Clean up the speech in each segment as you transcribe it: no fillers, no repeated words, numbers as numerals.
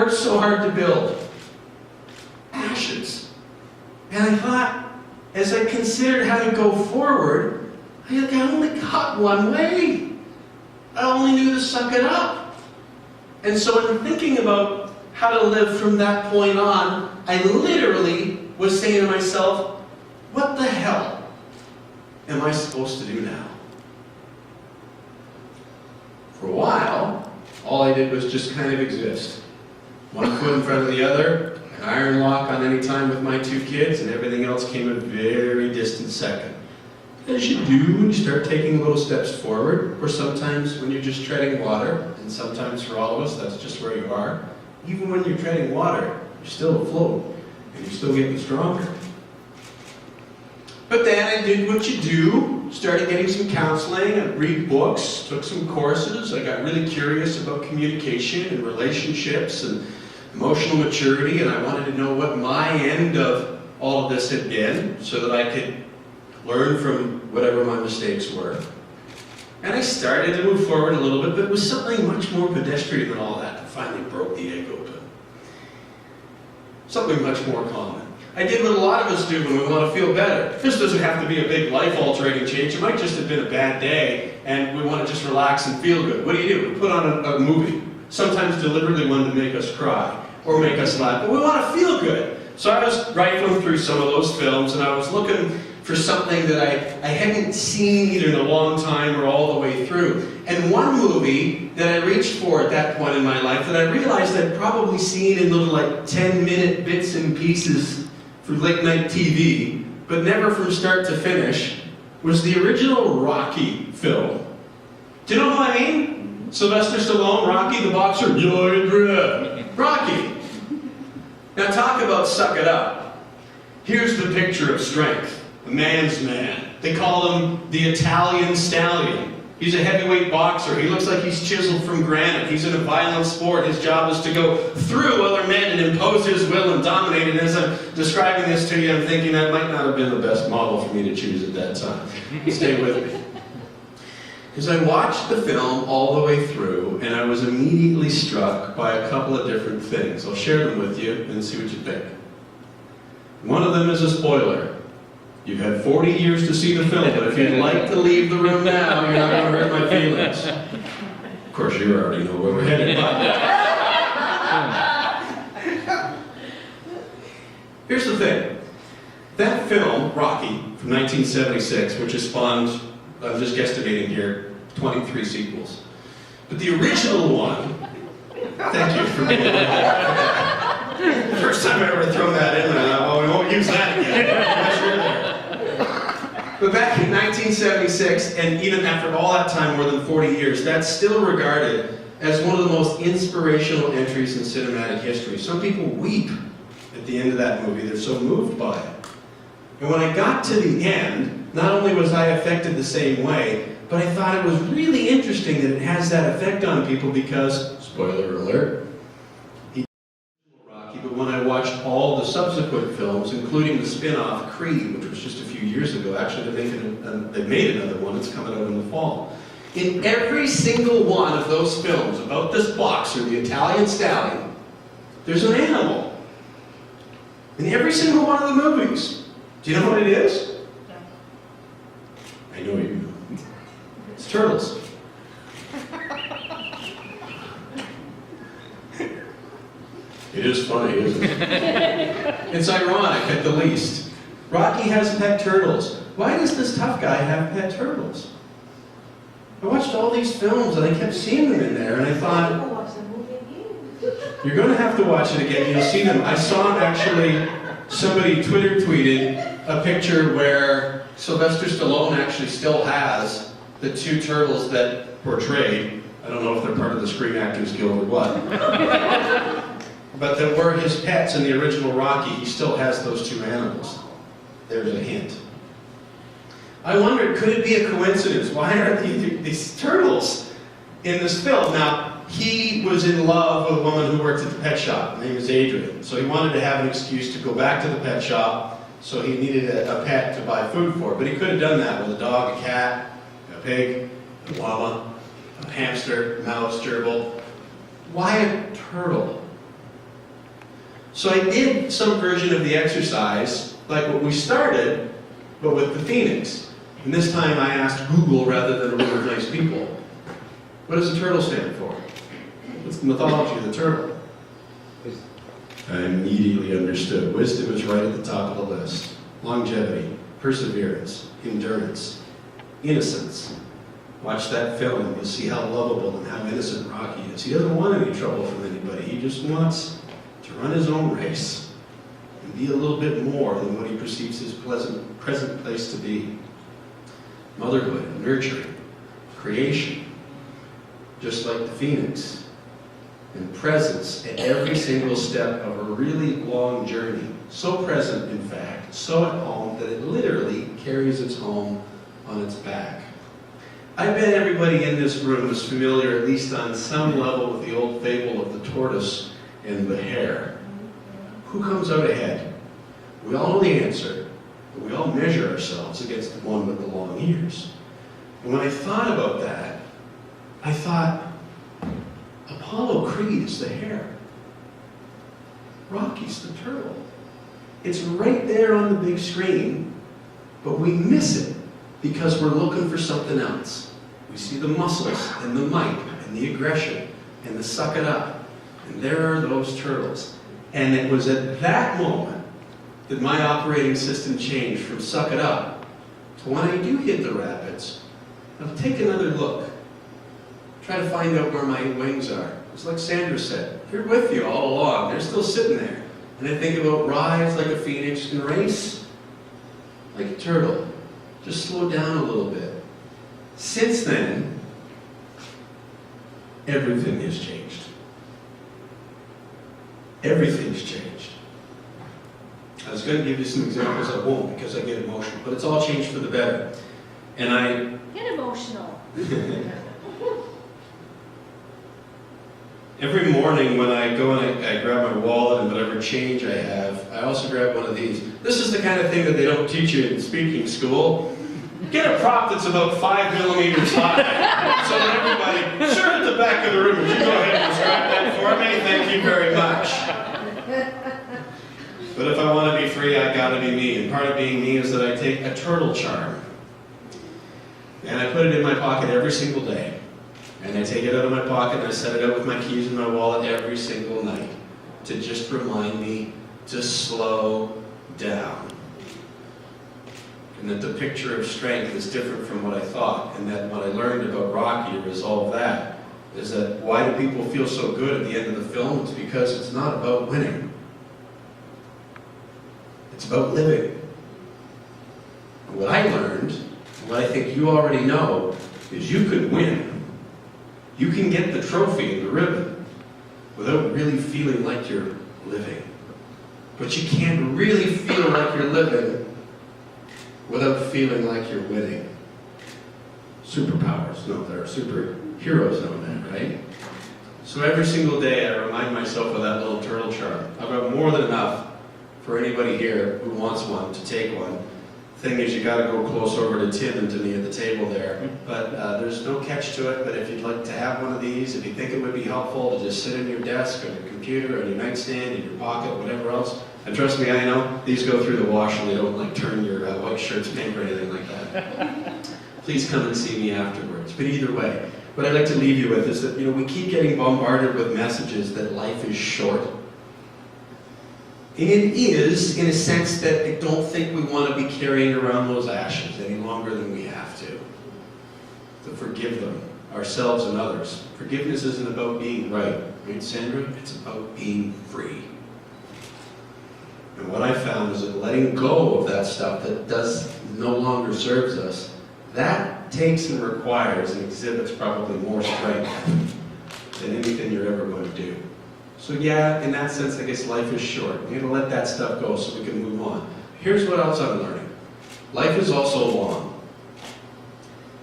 worked so hard to build. Passions. And I thought, as I considered how to go forward, I only got one way. I only knew to suck it up. And so in thinking about how to live from that point on, I literally was saying to myself, what the hell am I supposed to do now? For a while, all I did was just kind of exist. One foot in front of the other, an iron lock on any time with my two kids, and everything else came a very distant second. As you do when you start taking little steps forward, or sometimes when you're just treading water, and sometimes for all of us, that's just where you are. Even when you're treading water, you're still afloat, and you're still getting stronger. But then I did what you do, started getting some counseling, I read books, took some courses, I got really curious about communication and relationships and emotional maturity, and I wanted to know what my end of all of this had been so that I could learn from whatever my mistakes were. And I started to move forward a little bit, but it was something much more pedestrian than all that finally broke the egg open. Something much more common. I did what a lot of us do when we want to feel better. This doesn't have to be a big life-altering change. It might just have been a bad day, and we want to just relax and feel good. What do? We put on a movie, sometimes deliberately one to make us cry or make us laugh, but we want to feel good. So I was rifling through some of those films, and I was looking for something that I hadn't seen either in a long time or all the way through. And one movie that I reached for at that point in my life that I realized I'd probably seen in little 10-minute bits and pieces for late night TV, but never from start to finish, was the original Rocky film. Do you know what I mean? Sylvester Stallone, Rocky the boxer, you're good. Rocky. Now talk about suck it up. Here's the picture of strength. A man's man. They call him the Italian Stallion. He's a heavyweight boxer. He looks like he's chiseled from granite. He's in a violent sport. His job is to go through other men and impose his will and dominate. And as I'm describing this to you, I'm thinking that might not have been the best model for me to choose at that time. Stay with me. Because I watched the film all the way through, and I was immediately struck by a couple of different things. I'll share them with you and see what you think. One of them is a spoiler. You've had 40 years to see the film, but if you'd like to leave the room now, you're not going to hurt my feelings. Of course, you already know where we're headed, but... Here's the thing. That film, Rocky, from 1976, which has spawned, I'm just guesstimating here, 23 sequels. But the original one... Thank you for being there. First time I ever thrown that in, and I thought, well, we won't use that again. But back in 1976, and even after all that time, more than 40 years, that's still regarded as one of the most inspirational entries in cinematic history. Some people weep at the end of that movie. They're so moved by it. And when I got to the end, not only was I affected the same way, but I thought it was really interesting that it has that effect on people because, spoiler alert, Rocky, but when I watched all the subsequent films, including the spin-off Creed, which was just a few years ago, actually they made another one that's coming out in the fall. In every single one of those films about this boxer, the Italian Stallion, there's an animal. In every single one of the movies. Do you know what it is? No. I know you know. It's turtles. It is funny, isn't it? It's ironic at the least. Rocky has pet turtles. Why does this tough guy have pet turtles? I watched all these films and I kept seeing them in there and I thought, you're going to have to watch it again. You'll see them. I saw actually, somebody Twitter tweeted a picture where Sylvester Stallone actually still has the two turtles that portrayed. I don't know if they're part of the Screen Actors Guild or what. But that were his pets in the original Rocky. He still has those two animals. There's a hint. I wondered, could it be a coincidence? Why are these turtles in this film? Now, he was in love with a woman who worked at the pet shop. Her name is Adrian. So he wanted to have an excuse to go back to the pet shop, so he needed a pet to buy food for. But he could have done that with a dog, a cat, a pig, a llama, a hamster, a mouse, gerbil. Why a turtle? So I did some version of the exercise, like what we started, but with the phoenix. And this time I asked Google rather than a room of nice people, what does the turtle stand for? What's the mythology of the turtle? I immediately understood. Wisdom is right at the top of the list. Longevity, perseverance, endurance, innocence. Watch that film, you'll see how lovable and how innocent Rocky is. He doesn't want any trouble from anybody. He just wants to run his own race and be a little bit more than what he perceives his present place to be. Motherhood, nurturing, creation, just like the phoenix, and presence at every single step of a really long journey. So present, in fact, so at home that it literally carries its home on its back. I bet everybody in this room is familiar, at least on some level, with the old fable of the tortoise and the hare. Who comes out ahead? We all know the answer, but we all measure ourselves against the one with the long ears. And when I thought about that, I thought, Apollo Creed is the hare. Rocky's the turtle. It's right there on the big screen, but we miss it because we're looking for something else. We see the muscles and the might and the aggression and the suck it up. And there are those turtles. And it was at that moment that my operating system changed from suck it up to when I do hit the rapids, I'll take another look. Try to find out where my wings are. It's like Sandra said, they're with you all along. They're still sitting there. And I think about rise like a phoenix and race like a turtle. Just slow down a little bit. Since then, everything has changed. Everything's changed. I was going to give you some examples, I won't because I get emotional, but it's all changed for the better. And I... Get emotional. Every morning when I go and I grab my wallet and whatever change I have, I also grab one of these. This is the kind of thing that they don't teach you in speaking school. Get a prop that's about 5 millimeters high. So that everybody, sure, at the back of the room, would you go ahead and describe that for me? Thank you very much. But if I want to be free, I gotta be me. And part of being me is that I take a turtle charm and I put it in my pocket every single day. And I take it out of my pocket and I set it out with my keys in my wallet every single night to just remind me to slow down. And that the picture of strength is different from what I thought. And that what I learned about Rocky to resolve that is that why do people feel so good at the end of the film? It's because it's not about winning. It's about living. And what I learned, and what I think you already know, is you could win. You can get the trophy and the ribbon without really feeling like you're living. But you can't really feel like you're living without feeling like you're winning. Superpowers, no, there are superheroes known that, right? So every single day I remind myself of that little turtle charm. I've got more than enough for anybody here who wants one to take one. Thing is, you got to go close over to Tim and to me at the table there. But there's no catch to it. But if you'd like to have one of these, if you think it would be helpful to just sit in your desk, or your computer, or your nightstand, in your pocket, whatever else. And trust me, I know these go through the wash and they don't like turn your white shirts pink or anything like that. Please come and see me afterwards. But either way, what I'd like to leave you with is that we keep getting bombarded with messages that life is short. And it is, in a sense, that I don't think we want to be carrying around those ashes any longer than we have to. To forgive them, ourselves and others. Forgiveness isn't about being right Sandra? It's about being free. And what I found is that letting go of that stuff that no longer serves us, that takes and requires and exhibits probably more strength than anything you're ever going to do. So yeah, in that sense, I guess life is short. We got to let that stuff go so we can move on. Here's what else I'm learning. Life is also long.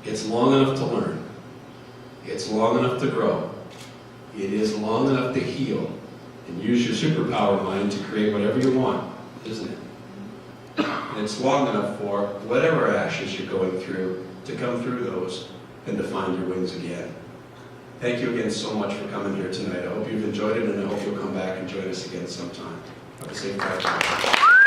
It's long enough to learn. It's long enough to grow. It is long enough to heal. And use your superpower mind to create whatever you want, isn't it? And it's long enough for whatever ashes you're going through to come through those and to find your wings again. Thank you again so much for coming here tonight. I hope you've enjoyed it, and I hope you'll come back and join us again sometime. Have a safe drive.